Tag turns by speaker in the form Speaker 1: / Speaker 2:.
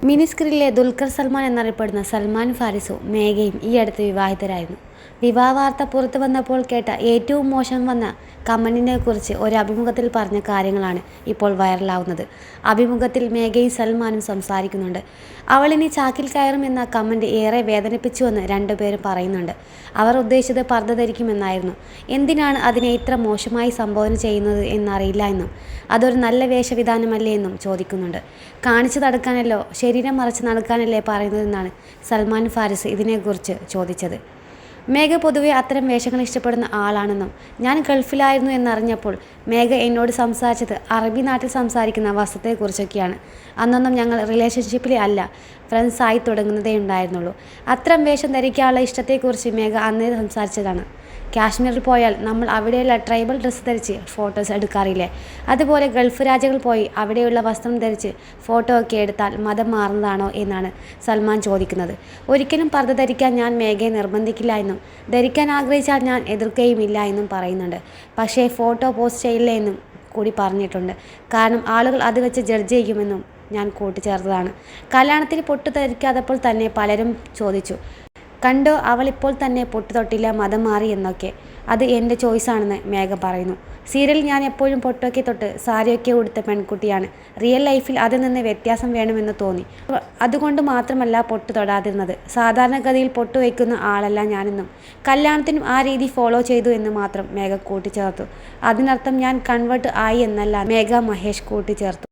Speaker 1: മിനിസ്ക്രീനിലെ ദുൽഖർ സൽമാൻ എന്നറിയപ്പെടുന്ന സൽമാൻ ഫാരിസും മേഘയും ഈ അടുത്ത് വിവാഹിതരായിരുന്നു. വിവാഹ വാർത്ത പുറത്തു വന്നപ്പോൾ കേട്ട ഏറ്റവും മോശം വന്ന കമന്റിനെക്കുറിച്ച് ഒരു അഭിമുഖത്തിൽ പറഞ്ഞ കാര്യങ്ങളാണ് ഇപ്പോൾ വൈറലാവുന്നത്. അഭിമുഖത്തിൽ മേഘയും സൽമാനും സംസാരിക്കുന്നുണ്ട്. അവളിനി ചാക്കിൽ കയറും എന്ന കമന്റ് ഏറെ വേദനിപ്പിച്ചുവെന്ന് രണ്ടുപേരും പറയുന്നുണ്ട്. അവർ ഉദ്ദേശിച്ചത് പർദ്ദ ധരിക്കുമെന്നായിരുന്നു. എന്തിനാണ് അതിനെ ഇത്ര മോശമായി സംബോധന ചെയ്യുന്നത് എന്നറിയില്ല എന്നും അതൊരു നല്ല വേഷവിധാനമല്ലേ എന്നും ചോദിക്കുന്നുണ്ട്. കാണിച്ചു നടക്കാനല്ലോ, ശരീരം മറച്ച് നടക്കാനല്ലേ പറയുന്നതെന്നാണ് സൽമാൻ ഫാരിസ് ഇതിനെക്കുറിച്ച് ചോദിച്ചത്. മേഘ പൊതുവെ അത്തരം വേഷങ്ങൾ ഇഷ്ടപ്പെടുന്ന ആളാണെന്നും ഞാൻ ഗൾഫിലായിരുന്നു എന്നറിഞ്ഞപ്പോൾ മേഘ എന്നോട് സംസാരിച്ചത് അറബി നാട്ടിൽ സംസാരിക്കുന്ന വസ്ത്രത്തെക്കുറിച്ചൊക്കെയാണ്. അന്നൊന്നും ഞങ്ങൾ റിലേഷൻഷിപ്പിൽ അല്ല, ഫ്രണ്ട്സായി തുടങ്ങുന്നതേ ഉണ്ടായിരുന്നുള്ളൂ. അത്തരം വേഷം ധരിക്കാനുള്ള ഇഷ്ടത്തെക്കുറിച്ച് മേഘ അന്നേ സംസാരിച്ചതാണ്. കാശ്മീരിൽ പോയാൽ നമ്മൾ അവിടെയുള്ള ട്രൈബൽ ഡ്രസ്സ് ധരിച്ച് ഫോട്ടോസ് എടുക്കാറില്ലേ, അതുപോലെ ഗൾഫ് രാജ്യങ്ങളിൽ പോയി അവിടെയുള്ള വസ്ത്രം ധരിച്ച് ഫോട്ടോ ഒക്കെ എടുത്താൽ മതം മാറുന്നതാണോ എന്നാണ് സൽമാൻ ചോദിക്കുന്നത്. ഒരിക്കലും പർദ്ദ ധരിക്കാൻ ഞാൻ മേഘയെ നിർബന്ധിക്കില്ല എന്നും ധരിക്കാൻ ആഗ്രഹിച്ചാൽ ഞാൻ എതിർക്കുകയുമില്ല എന്നും പറയുന്നുണ്ട്. പക്ഷേ ഫോട്ടോ പോസ്റ്റ് ചെയ്യില്ല എന്നും കൂടി പറഞ്ഞിട്ടുണ്ട്. കാരണം ആളുകൾ അത് വെച്ച് ജഡ്ജ് ചെയ്യുമെന്നും ഞാൻ കൂട്ടിച്ചേർത്തതാണ്. കല്യാണത്തിന് പൊട്ട് ധരിക്കാത്തപ്പോൾ തന്നെ പലരും ചോദിച്ചു, കണ്ടോ അവളിപ്പോൾ തന്നെ പൊട്ട് തൊട്ടില്ല, മതം മാറി എന്നൊക്കെ. അത് എൻ്റെ ചോയ്സാണെന്ന് മേഘ പറയുന്നു. സീരിയലിൽ ഞാൻ എപ്പോഴും പൊട്ടൊക്കെ തൊട്ട് സാരിയൊക്കെ ഉടുത്ത പെൺകുട്ടിയാണ്. റിയൽ ലൈഫിൽ അതിൽ നിന്ന് വ്യത്യാസം വേണമെന്ന് തോന്നി. അതുകൊണ്ട് മാത്രമല്ല പൊട്ട് തൊടാതിരുന്നത്. സാധാരണഗതിയിൽ പൊട്ട് വയ്ക്കുന്ന ആളല്ല ഞാനെന്നും കല്യാണത്തിനും ആ രീതി ഫോളോ ചെയ്തു എന്ന് മാത്രം മേഘ കൂട്ടിച്ചേർത്തു. അതിനർത്ഥം ഞാൻ കൺവേർട്ട് ആയി എന്നല്ല, മേഘ മഹേഷ് കൂട്ടിച്ചേർത്തു.